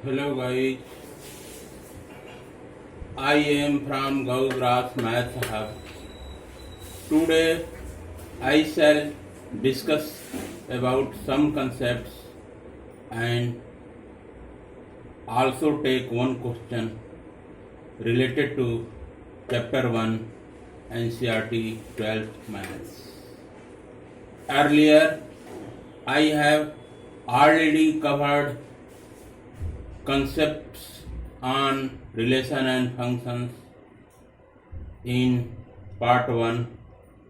Hello guys, I am from Gaugras Math Hub. Today I shall discuss about some concepts and also take one question related to chapter 1 NCERT 12th Maths. Earlier I have already covered concepts on relation and functions in part 1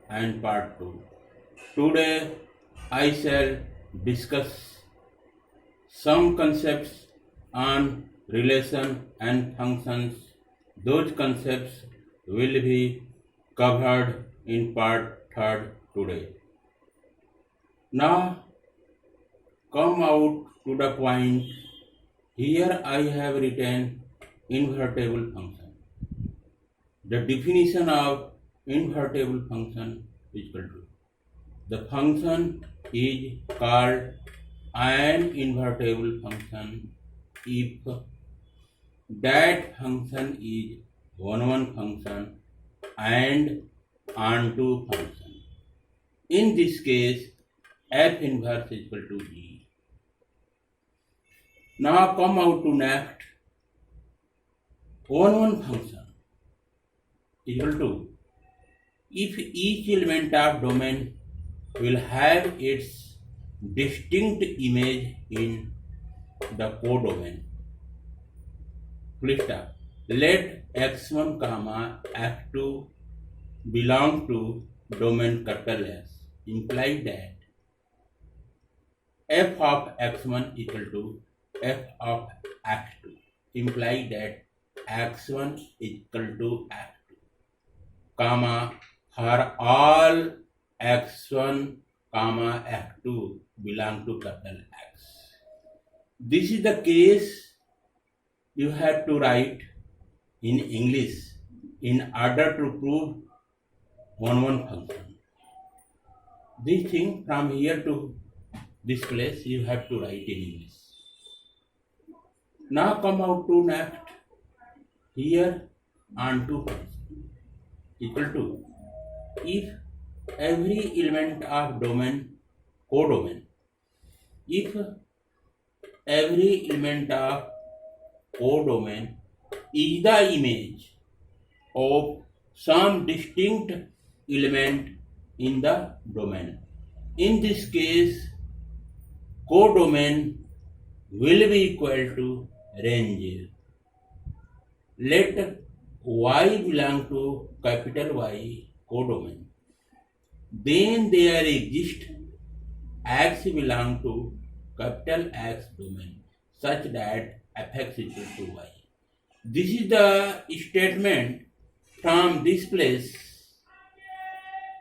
and part 2. Today I shall discuss some concepts on relation and functions. Those concepts will be covered in part 3 today. Now come out to the point. Here I have written invertible function. The definition of invertible function is equal to the function is called an invertible function if that function is one function and onto function. In this case, f inverse is equal to e. Now come out to next. One function is equal to if each element of domain will have its distinct image in the codomain. Full stop. Let x1 comma f2 belong to domain capital S. Imply that f of x1 equal to f of x2. Imply that x1 equal to x2, comma for all x1 comma x2 belong to capital X. This is the case you have to write in English in order to prove one function. This thing from here to this place you have to write in English. Now come out to next. Here onto function equal to if every element of domain codomain, if every element of codomain is the image of some distinct element in the domain. In this case, codomain will be equal to range. Let y belong to capital Y codomain. Then there exists x belong to capital X domain such that fx is equal to y. This is the statement from this place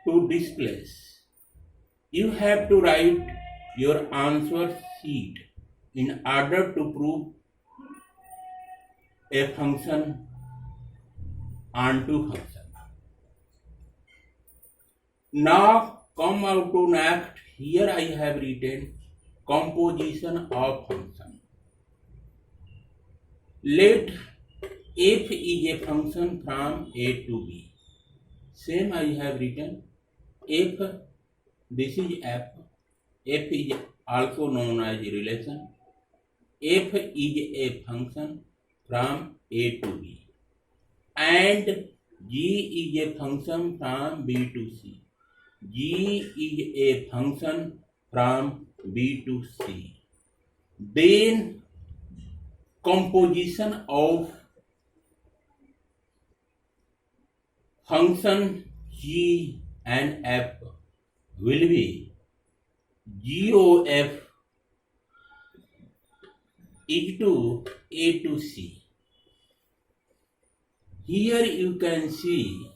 to this place. You have to write your answer sheet in order to prove a function onto function. Now come out to next. Here I have written composition of function. Let f is a function from a to b. Same I have written f. This is f. F is also known as relation. F is a function from a to b, and g is a function from b to c. G is a function from b to c. Then composition of function g and f will be g of f is to a to c. Here you can see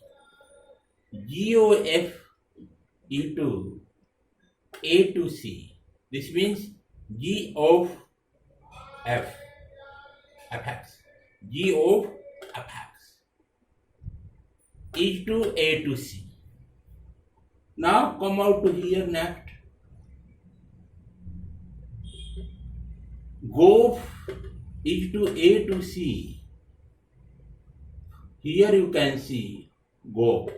g of f is to a to c. This means g of f, fx, g of fx is to a to c. Now come out to here next. Go is to A to C. Here you can see GOP.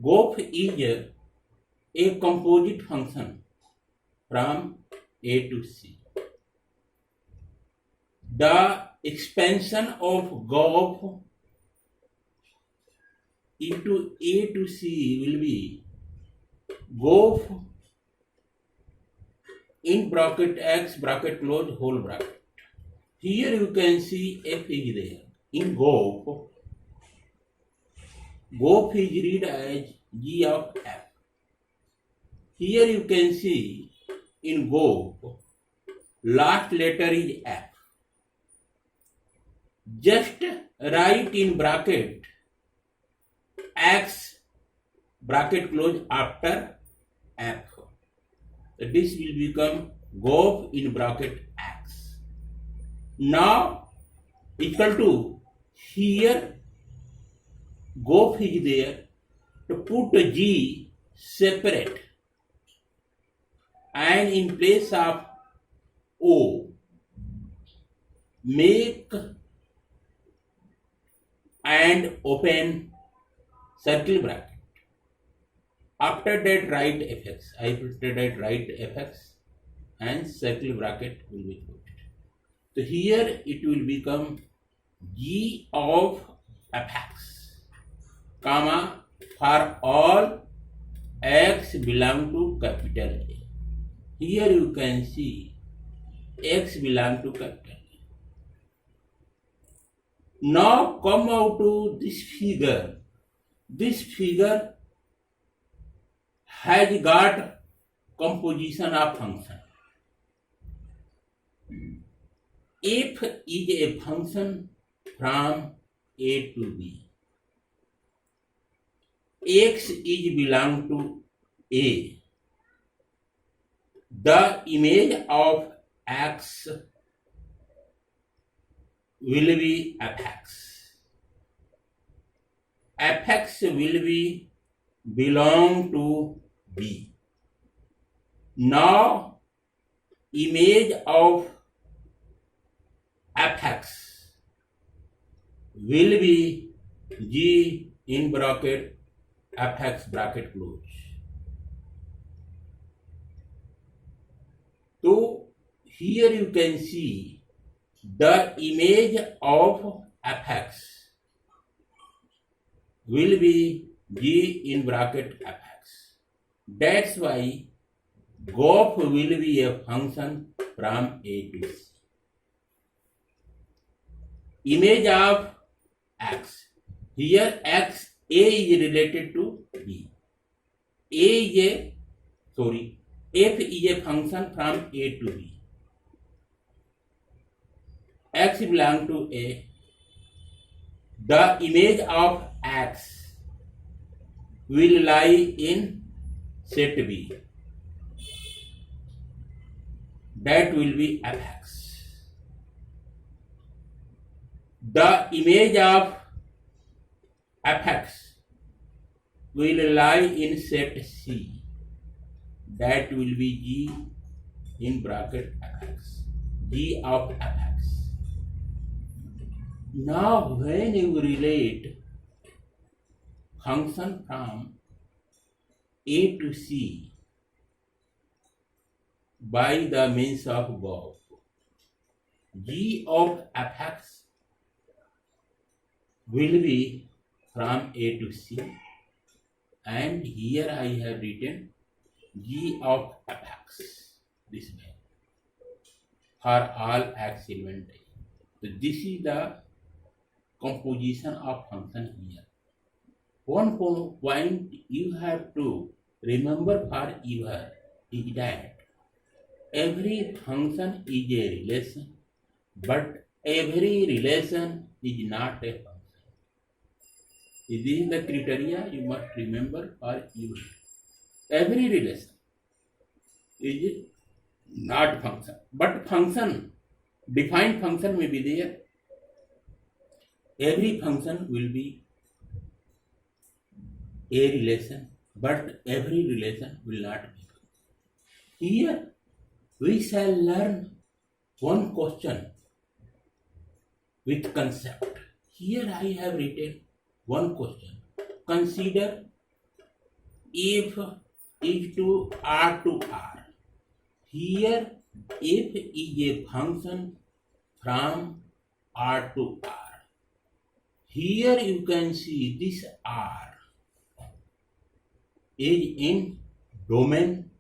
GOP is a composite function from A to C. The expansion of GOP into A to C will be GOP in bracket X bracket close whole bracket. Here you can see F is there. In GOP is read as G of F. Here you can see in GOP last letter is F. Just write in bracket X bracket close after F. So this will become GOP in bracket X. Now equal to here GOP is there, to put G separate and in place of O make and open circle bracket. After that write fx. After that write fx and circle bracket will be put. So here it will become G of fx, comma, for all x belong to capital A. Here you can see x belong to capital A. Now come out to this figure. This figure has got composition of function. F is a function from A to B. X is belong to A. The image of X will be fx. Fx will be belong to B. Now image of fx will be G in bracket fx bracket close. So here you can see the image of fx will be G in bracket fx. That's why GOP will be a function from A to C. Image of x. Here x, A is related to B. F is a function from A to B. X belongs to A. The image of x will lie in set B. That will be fx. The image of fx will lie in set C. That will be G in bracket fx. G of fx. Now when you relate function from A to C by the means of GOP, G of fx will be from A to C, and here I have written G of fx this way for all x element. So this is the composition of function here. One point you have to remember for ever is that every function is a relation, but every relation is not a function. This is the criteria you must remember for you. Every relation is not function, but function, defined function may be there. Every function will be a relation, but every relation will not be. Here we shall learn one question with concept. Here I have written one question. Consider if is to R to R. Here f is a function from R to R. Here you can see this R is in domain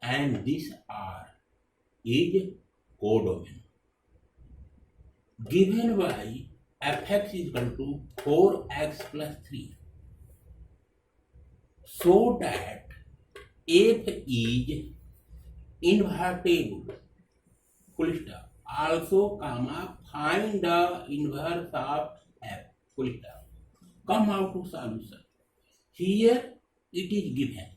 and this R is codomain. Given by fx is equal to 4x plus 3, so that f is invertible, full stop. Also, comma, find the inverse of f, full stop. Come out to solution. Here it is given.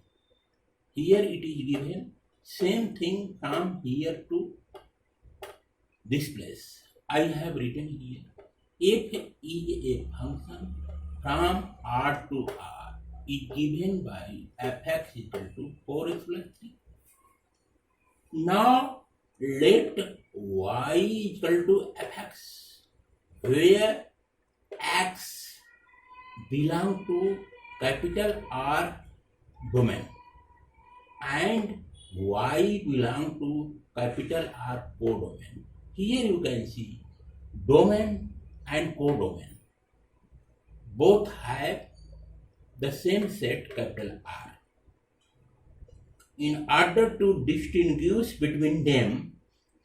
Here it is given. Same thing from here to this place. I have written here. F is a function from R to R is given by fx equal to 4x plus 3. Now let y equal to fx, where x belong to capital R domain and y belong to capital R codomain. Here you can see domain and codomain both have the same set capital R. In order to distinguish between them,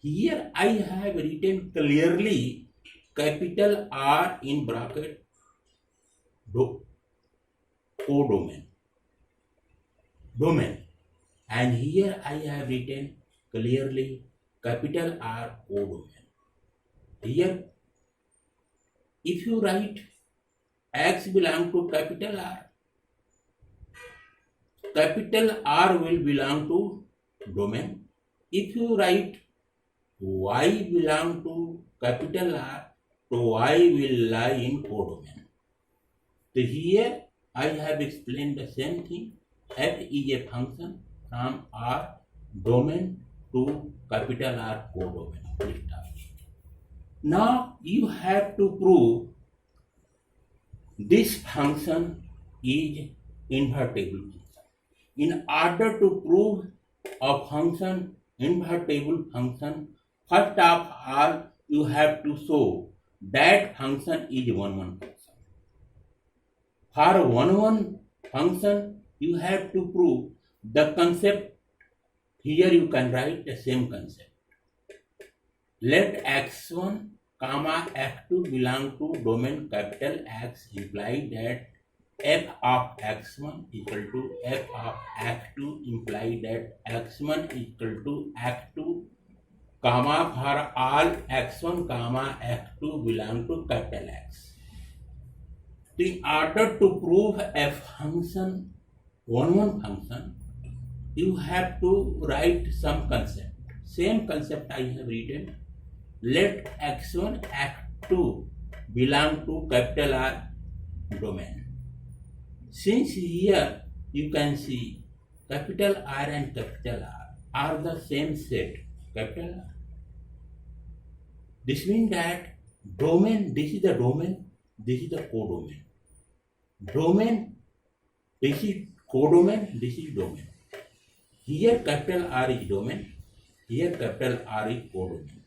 here I have written clearly capital R in bracket codomain, domain, and here I have written clearly capital R codomain. Here, if you write x belong to capital R will belong to domain. If you write y belong to capital R, so y will lie in codomain. So here I have explained the same thing. F is a function from R domain to capital R codomain. Now you have to prove this function is invertible function. In order to prove a function invertible function, first of all you have to show that function is one-one function. For one-one function you have to prove the concept. Here you can write the same concept. Let x1 comma x2 belong to domain capital X, imply that f of x1 equal to f of x2, imply that x1 equal to x2, comma for all x1 comma x2 belong to capital X. In order to prove a function, one-one function, you have to write some concept. Same concept I have written. Let x1, x2 belong to capital R domain. Since here you can see capital R and capital R are the same set, capital R. This means that domain, this is the domain, this is the codomain. Domain, this is codomain, this is domain. Here capital R is domain, here capital R is codomain.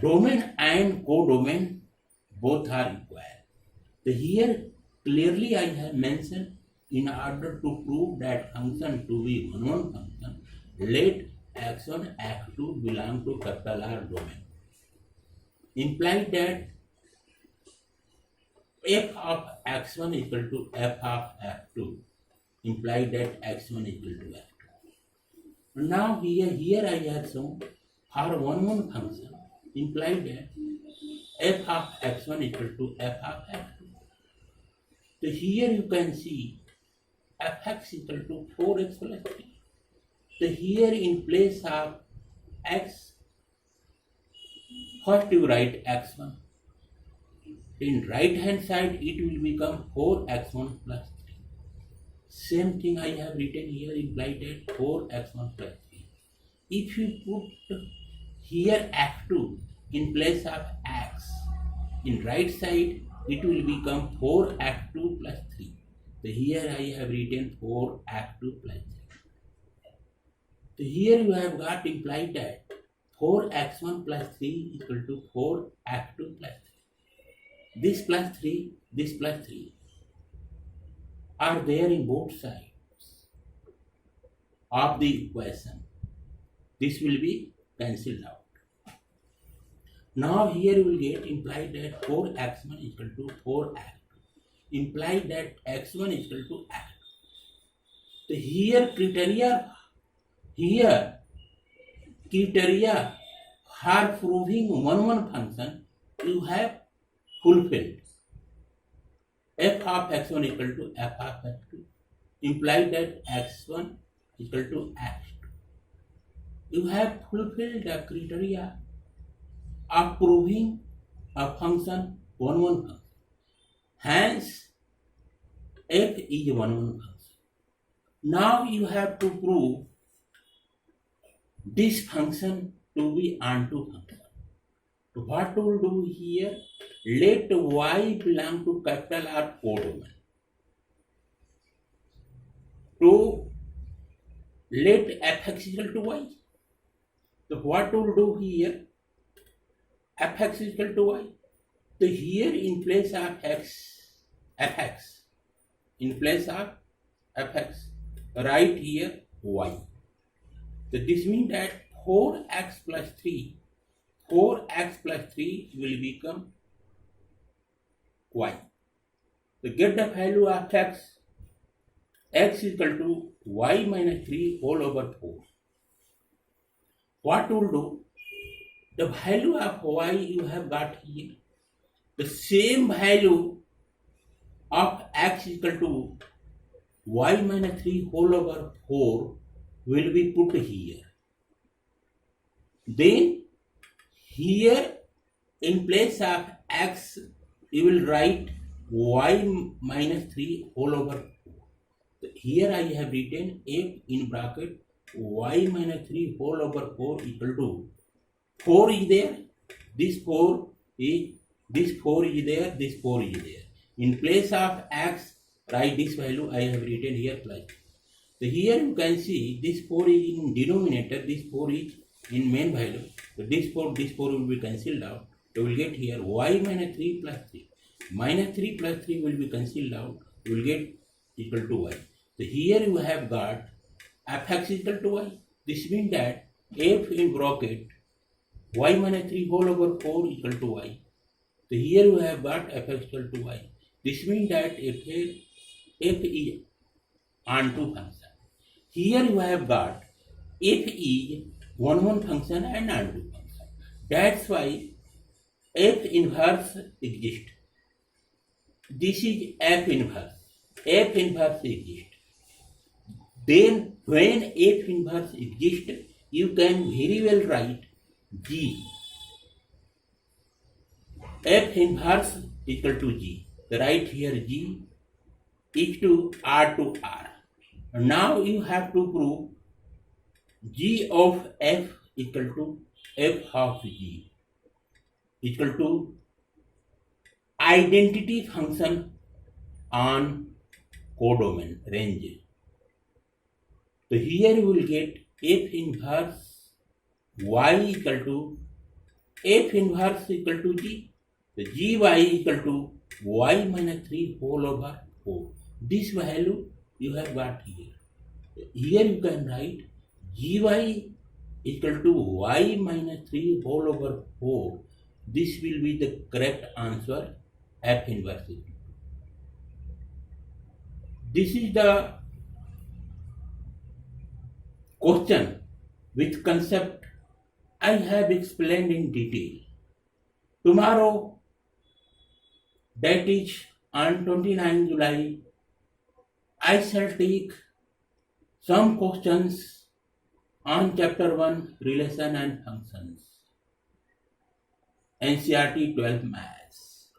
Domain and codomain both are equal. So here clearly I have mentioned, in order to prove that function to be one-one function, let x1, x2 belong to capital R domain. Imply that f of x1 equal to f of f2, imply that x1 equal to f2. Now here I have shown for one-one function, imply that f of x1 equal to f of x2. So here you can see fx equal to 4x plus 3. So here in place of x, first you write x1. In right hand side it will become 4x1 plus 3. Same thing I have written here, implied that 4x1 plus 3. If you put here f2 in place of in right side it will become 4 act 2 plus 3. So here I have written 4 act 2 plus 3. So here you have got implied that 4x1 plus 3 is equal to 4 act 2 plus 3. This plus 3, this plus 3 are there in both sides of the equation. This will be cancelled out. Now here you will get implied that 4x1 is equal to 4x2. Implied that x1 is equal to x2. So here criteria for proving one function you have fulfilled. F of x1 equal to f of x2. Implied that x1 equal to x2. You have fulfilled the criteria of proving a function one function. Hence, f is a one function. Now you have to prove this function to be onto function. So what we will do here? Let y belong to capital R codomain. So let fx equal to y. So what we will do here? Fx is equal to y. So here in place of fx, in place of fx, write here y. So this means that 4x plus 3 will become y. So get the value of x is equal to y minus 3 whole over 4. What will do? The value of y you have got here. The same value of x is equal to y minus 3 whole over 4 will be put here. Then here in place of x you will write y minus 3 whole over 4. So here I have written f in bracket y minus 3 whole over 4 equal to 4 is there, this 4 is there, this 4 is there. In place of x, write this value I have written here plus. So here you can see this 4 is in denominator, this 4 is in main value. So this 4 will be cancelled out. You will get here y minus 3 plus 3. Minus 3 plus 3 will be cancelled out. You will get equal to y. So here you have got fx equal to y. This means that f in bracket y minus 3 whole over 4 equal to y. So here you have got fx equal to y. This means that f is onto function. Here you have got f is one function and onto function. That's why f inverse exists. This is f inverse. F inverse exists. Then when f inverse exists, you can very well write G. F inverse equal to G. So write here G is to R to R. Now you have to prove G of F equal to F of G equal to identity function on codomain range. So here you will get F inverse y equal to F inverse equal to G. So Gy equal to y minus 3 whole over 4. This value you have got here. Here you can write Gy equal to y minus 3 whole over 4. This will be the correct answer, F inverse. This is the question which concept I have explained in detail. Tomorrow, that is on 29 July, I shall take some questions on chapter 1 relation and functions, NCERT 12 math.